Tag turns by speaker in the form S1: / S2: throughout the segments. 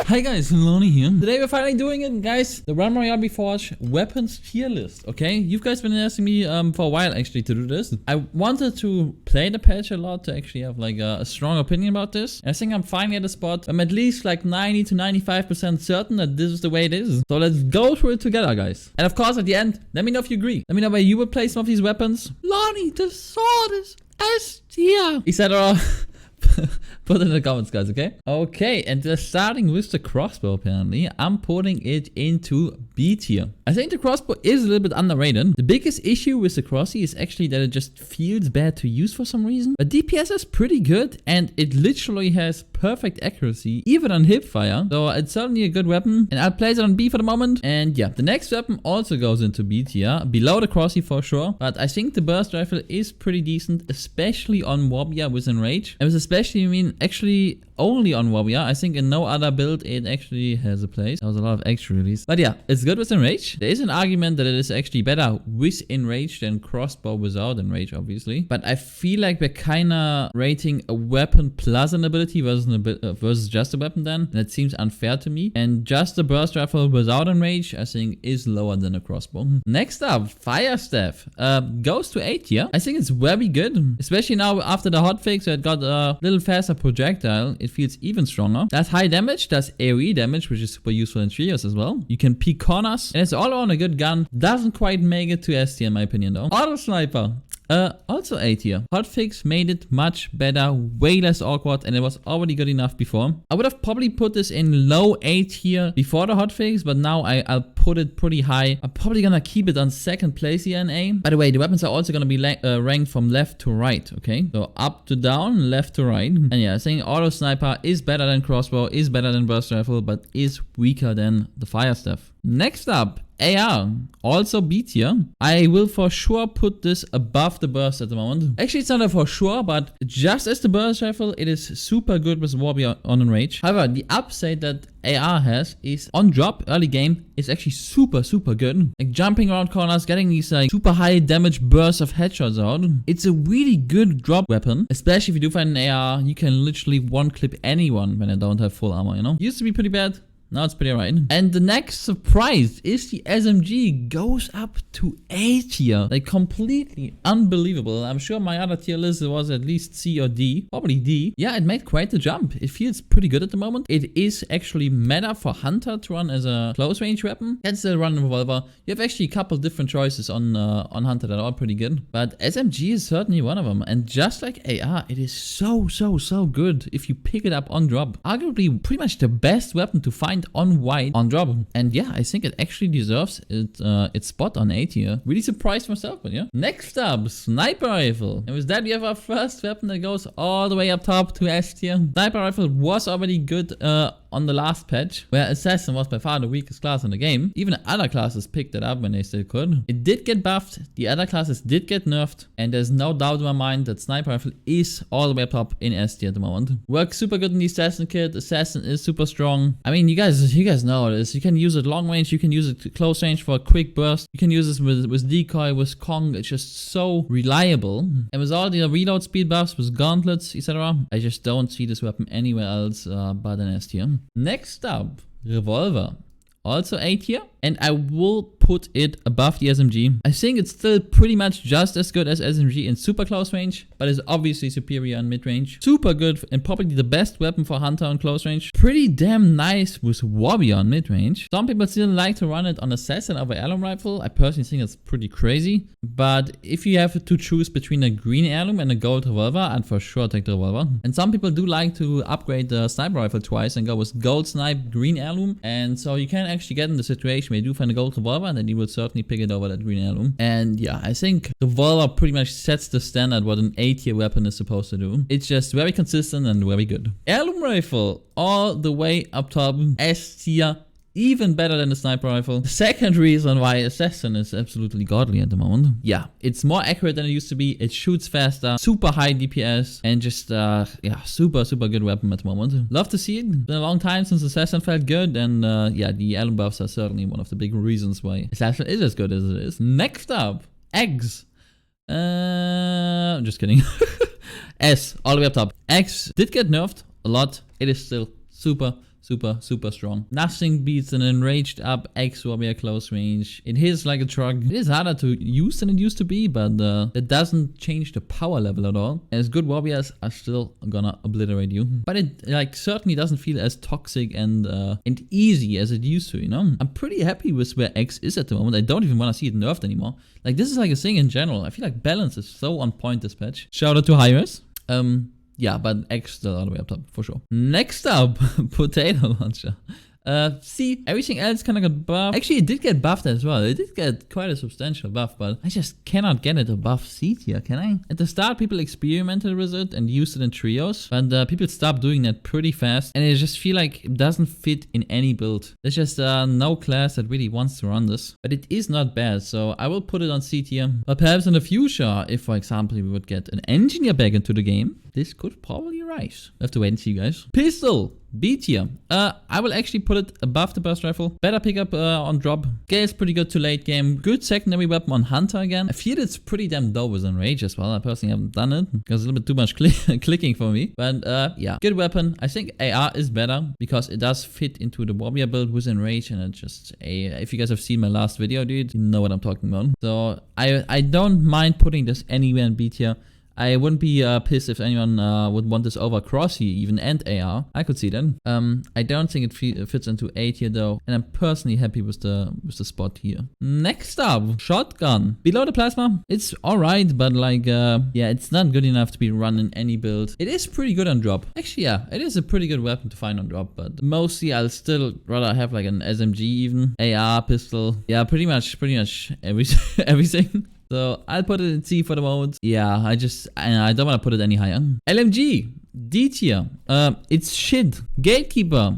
S1: Hi guys, Lonnie here. Today we're finally doing it, guys. The Royale Reforged weapons tier list. Okay, you guys been asking me for a while actually to do this. I wanted to play the patch a lot to actually have like a strong opinion about this. I think I'm finally at a spot. I'm at least like 90 to 95% certain that this is the way it is. So let's go through it together, guys. And of course, at the end, let me know if you agree. Let me know where you would place some of these weapons. Lonnie, the sword is S tier, etc. Put it in the comments, guys, okay? Okay, and starting with the crossbow, apparently, I'm putting it into B tier. I think the crossbow is a little bit underrated. The biggest issue with the crossy is actually that it just feels bad to use for some reason. But DPS is pretty good, and it literally has perfect accuracy, even on hip fire. So it's certainly a good weapon, and I'll place it on B for the moment. And yeah, the next weapon also goes into B tier, below the crossy for sure. But I think the burst rifle is pretty decent, especially on Warrior within range. And with especially, I mean, actually only on Warrior. I think in no other build it actually has a place. There was a lot of extra release. But yeah, it's good within range. There is an argument that it is actually better within range than crossbow without in range, obviously. But I feel like we're kind of rating a weapon plus an ability versus just a weapon then. And it seems unfair to me. And just the burst rifle without in range, I think, is lower than a crossbow. Next up, fire staff. Goes to A tier. I think it's very good. Especially now after the hotfix, so it got a little faster projectile. It feels even stronger. Does high damage, does AoE damage, which is super useful in trios as well. You can peek corners, and it's all around a good gun. Doesn't quite make it to S tier in my opinion though. Auto sniper. Also A tier. Hotfix made it much better, way less awkward, and it was already good enough before. I would have probably put this in low A tier before the hotfix, but now I'll put it pretty high. I'm probably gonna keep it on second place here in A. By the way, the weapons are also gonna be ranked from left to right, okay? So up to down, left to right. And yeah, saying auto sniper is better than crossbow, is better than burst rifle, but is weaker than the fire staff. Next up, AR, also B tier. I will for sure put this above the burst at the moment. Actually, it's not a for sure, but just as the burst rifle, it is super good with Warrior on range. However, the upside that AR has is on drop early game is actually super good. Like jumping around corners, getting these like super high damage bursts of headshots out. It's a really good drop weapon, especially if you do find an AR. You can literally one clip anyone when they don't have full armor, you know? Used to be pretty bad. Now it's pretty alright. And the next surprise is the SMG goes up to A tier. Like completely unbelievable. I'm sure my other tier list was at least C or D. Probably D. Yeah, it made quite the jump. It feels pretty good at the moment. It is actually meta for Hunter to run as a close range weapon. Can still run Revolver. You have actually a couple different choices on Hunter that are all pretty good. But SMG is certainly one of them. And just like AR, it is so good if you pick it up on drop. Arguably pretty much the best weapon to find on white on drop. And yeah, I think it actually deserves its spot on A tier. Really surprised myself, but yeah. Next up, sniper rifle. And with that, we have our first weapon that goes all the way up top to S tier. Sniper rifle was already good on the last patch, where assassin was by far the weakest class in the game. Even other classes picked it up when they still could. It did get buffed, the other classes did get nerfed, and there's no doubt in my mind that sniper rifle is all the way up top in S tier at the moment. Works super good in the assassin kit. Assassin is super strong. I mean, you guys know this. You can use it long range, you can use it close range for a quick burst. You can use this with decoy, with Kong. It's just so reliable. And with all the reload speed buffs, with gauntlets, etc., I just don't see this weapon anywhere else but in S tier. Next up, Revolver. Also A tier, and I will put it above the SMG. I think it's still pretty much just as good as SMG in super close range, but is obviously superior in mid range. Super good and probably the best weapon for Hunter on close range. Pretty damn nice with Warrior on mid range. Some people still like to run it on Assassin over Heirloom Rifle. I personally think it's pretty crazy, but if you have to choose between a green Heirloom and a gold Revolver, I'd for sure take the Revolver. And some people do like to upgrade the Sniper Rifle twice and go with gold Snipe, green Heirloom, and so you can actually get in the situation where you do find a gold Revolver, and then you will certainly pick it over that green Heirloom. And yeah, I think the Revolver pretty much sets the standard what an A tier weapon is supposed to do. It's just very consistent and very good. Heirloom Rifle all the way up top, S tier. Even better than the sniper rifle. The second reason why assassin is absolutely godly at the moment. Yeah, it's more accurate than it used to be. It shoots faster, super high DPS, and just yeah, super good weapon at the moment. Love to see it. Been a long time since assassin felt good, and yeah, the Allen buffs are certainly one of the big reasons why assassin is as good as it is. Next up, eggs. I'm just kidding. S all the way up top. X did get nerfed a lot. It is still super Super, super strong. Nothing beats an enraged up X-Warrior close range. It hits like a truck. It is harder to use than it used to be, but it doesn't change the power level at all. As good warriors are still gonna obliterate you. But it like certainly doesn't feel as toxic and easy as it used to, you know? I'm pretty happy with where X is at the moment. I don't even want to see it nerfed anymore. Like, this is like a thing in general. I feel like balance is so on point this patch. Shout out to Hires. Yeah, but X still all the way up top, for sure. Next up, Potato Launcher. See, everything else kind of got buffed. Actually, it did get buffed as well. It did get quite a substantial buff, but I just cannot get it above C tier, can I? At the start, people experimented with it and used it in trios, but people stopped doing that pretty fast, and I just feel like it doesn't fit in any build. There's just no class that really wants to run this, but it is not bad, so I will put it on C tier. But perhaps in the future, if, for example, we would get an engineer back into the game, this could probably rise. We'll have to wait and see, guys. Pistol. B tier. I will actually put it above the burst rifle. Better pickup on drop. Gale's pretty good to late game. Good secondary weapon on Hunter again. I feel it's pretty damn dope with Enrage as well. I personally haven't done it because it's a little bit too much clicking for me. But yeah, good weapon. I think AR is better because it does fit into the warrior build with Enrage, and it's just if you guys have seen my last video, dude, you know what I'm talking about. So I don't mind putting this anywhere in B tier. I wouldn't be pissed if anyone would want this over Crossy even and AR. I could see that. I don't think it fits into A tier though, and I'm personally happy with the spot here. Next up, Shotgun. Below the Plasma, it's alright, but like yeah, it's not good enough to be run in any build. It is pretty good on drop. Actually, yeah, it is a pretty good weapon to find on drop, but mostly I'll still rather have like an SMG even, AR, pistol. Yeah, pretty much everything. So I'll put it in C for the moment. Yeah, I don't want to put it any higher. LMG, D tier. It's shit. Gatekeeper.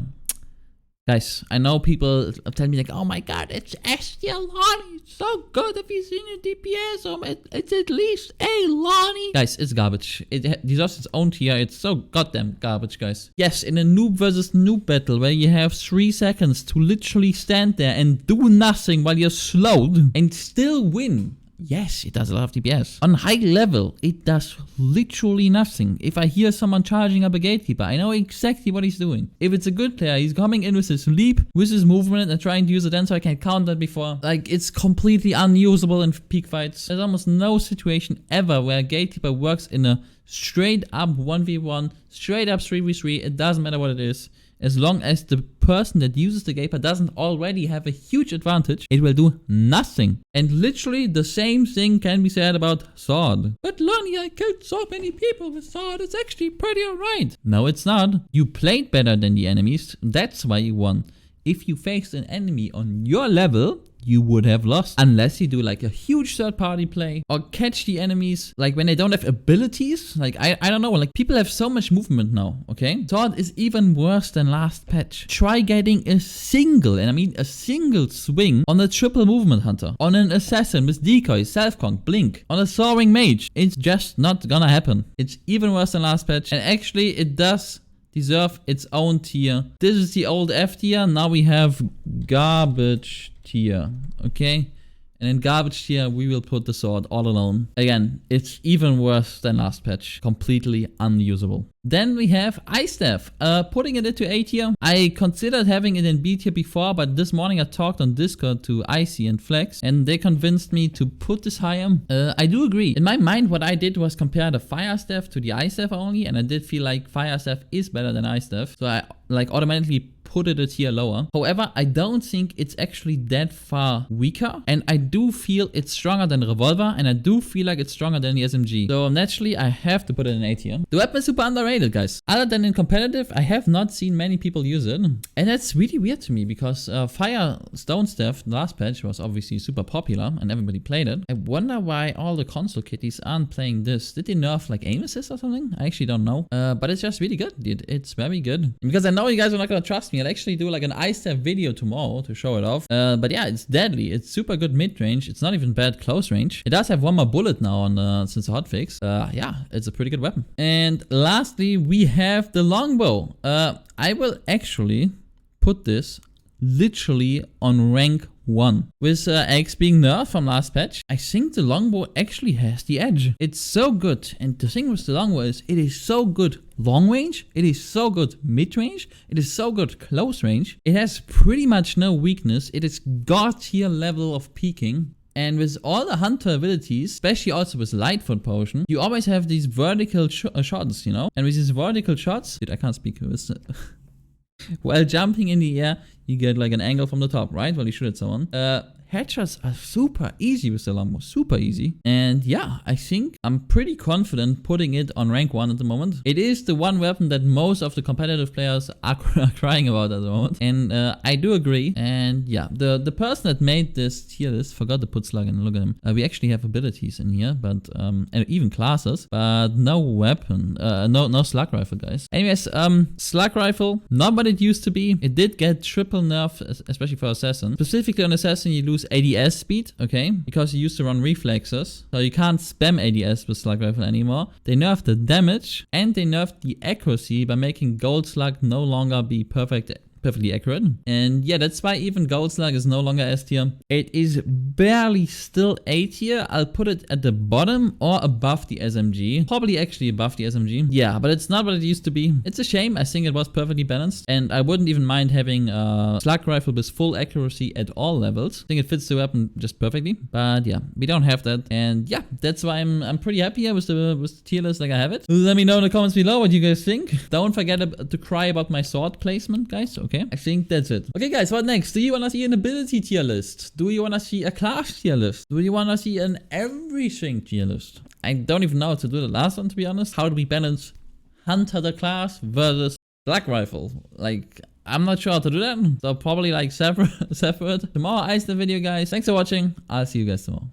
S1: Guys, I know people tell me like, oh my god, it's S tier Lonnie. It's so good if you've seen a DPS. It's at least A Lonnie. Guys, it's garbage. It deserves its own tier. It's so goddamn garbage, guys. Yes, in a noob versus noob battle where you have 3 seconds to literally stand there and do nothing while you're slowed and still win. Yes, it does a lot of DPS. On high level, it does literally nothing. If I hear someone charging up a gatekeeper, I know exactly what he's doing. If it's a good player, he's coming in with his leap, with his movement, and trying to use it then so I can count that before. Like, it's completely unusable in peak fights. There's almost no situation ever where a gatekeeper works in a straight up 1v1, straight up 3v3. It doesn't matter what it is. As long as the person that uses the gatekeeper doesn't already have a huge advantage, it will do nothing. And literally the same thing can be said about Sword. But Lonnie, I killed so many people with Sword, it's actually pretty alright. No, it's not. You played better than the enemies, that's why you won. If you faced an enemy on your level, you would have lost. Unless you do like a huge third party play or catch the enemies like when they don't have abilities. Like I don't know, like people have so much movement now, okay? Sword is even worse than last patch. Try getting a single, and I mean a single swing on a triple movement hunter, on an assassin with decoy, self-conk, blink, on a soaring mage. It's just not gonna happen. It's even worse than last patch, and actually it does deserve its own tier. This is the old F tier. Now we have garbage tier, okay? And in garbage tier, we will put the Sword all alone. Again, it's even worse than last patch. Completely unusable. Then we have Ice Staff. Putting it into A tier. I considered having it in B tier before, but this morning I talked on Discord to Icy and Flex, and they convinced me to put this higher. I do agree. In my mind, what I did was compare the Fire Staff to the Ice Staff only, and I did feel like Fire Staff is better than Ice Staff. So I like automatically put it a tier lower. However, I don't think it's actually that far weaker, and I do feel it's stronger than Revolver, and I do feel like it's stronger than the SMG. So naturally, I have to put it in A tier. The weapon is super underrated, guys. Other than in competitive, I have not seen many people use it, and that's really weird to me because Fire Stone Staff, the last patch, was obviously super popular and everybody played it. I wonder why all the console kitties aren't playing this. Did they nerf like aim assist or something? I actually don't know. But it's just really good, dude. It's very good. And because I know you guys are not gonna trust me, I'll actually do like an Ice Staff video tomorrow to show it off. But yeah, it's deadly. It's super good mid-range. It's not even bad close range. It does have one more bullet now on since the hotfix. Yeah, it's a pretty good weapon. And lastly, we have the Longbow. I will actually put this literally on rank 1. With X being nerfed from last patch, I think the Longbow actually has the edge. It's so good, and the thing with the Longbow is it is so good long range, it is so good mid range, it is so good close range. It has pretty much no weakness. It is god tier level of peeking. And with all the hunter abilities, especially also with Lightfoot Potion, you always have these vertical shots, you know? And with these vertical shots, dude, I can't speak with while jumping in the air, you get like an angle from the top, right? While you shoot at someone. Headshots are super easy with the Longbow, super easy. And yeah, I think I'm pretty confident putting it on rank 1 at the moment. It is the one weapon that most of the competitive players are crying about at the moment. And I do agree. And yeah, the person that made this tier list forgot to put slug in. Look at him. We actually have abilities in here, but and even classes, but no weapon, no slug rifle, guys. Anyways, slug rifle, not what it used to be. It did get triple nerf, especially for assassin. Specifically on assassin, you lose ADS speed, okay, because you used to run reflexes, so you can't spam ADS with slug rifle anymore. They nerfed the damage and they nerfed the accuracy by making gold slug no longer be perfectly accurate. And yeah, that's why even gold slug is no longer S tier. It is barely still A tier. I'll put it at the bottom or above the SMG. Probably actually above the SMG. Yeah, but it's not what it used to be. It's a shame. I think it was perfectly balanced. And I wouldn't even mind having a slug rifle with full accuracy at all levels. I think it fits the weapon just perfectly. But yeah, we don't have that. And yeah, that's why I'm pretty happy with the tier list like I have it. Let me know in the comments below what you guys think. Don't forget to cry about my sword placement, guys. Okay, I think that's it. Okay, guys, what next? Do you want to see an ability tier list? Do you want to see a class tier list? Do you want to see an everything tier list? I don't even know how to do the last one, to be honest. How do we balance hunter the class versus slug rifle? Like, I'm not sure how to do that. So probably like separate. Tomorrow I the video, guys. Thanks for watching. I'll see you guys tomorrow.